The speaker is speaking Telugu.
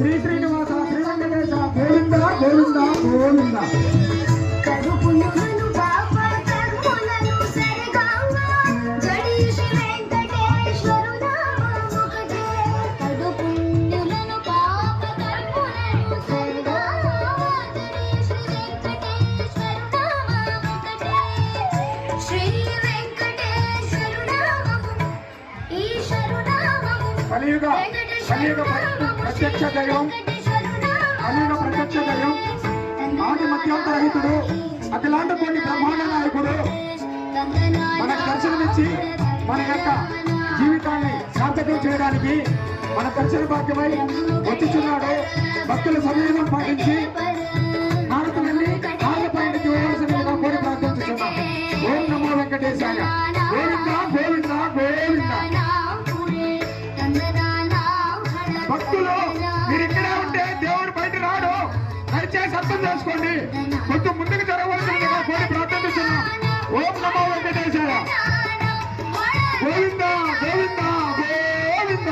శ్రీ శ్రీనివాస శ్రీ వెంకటేశ గోవింద గోవింద గోవింద. కలియుగ ప్రత్యక్ష దైవం, కలియుగ ప్రత్యక్ష దైవం, ఆది మధ్యాంతరహితుడు, అఖిలాండ కోటి బ్రహ్మాండ నాయకుడు మనకు దర్శనమిచ్చి మన యొక్క జీవితాన్ని సార్థకం చేయడానికి మన దర్శన భాగ్యమై వచ్చుచున్నాడు. భక్తుల సమయం పాటించి నారదులన్నీ నారదపైకి ఇవ్వవలసిందిగా కోరి ప్రార్థించుతున్నాం. ఓం నమో వెంకటేశాయ. గోవింద గోవింద గోవింద. భక్తులు మీరు ఇక్కడే ఉంటే దేవుడు బయట రాడు, దయచేసి అర్థం చేసుకోండి. కొంచెం ముందుకు జరగవలసిందిగా కోరి ప్రార్థిస్తున్నాం. ఓం నమో వెంకటేశాయ. గోవింద గోవింద గోవింద.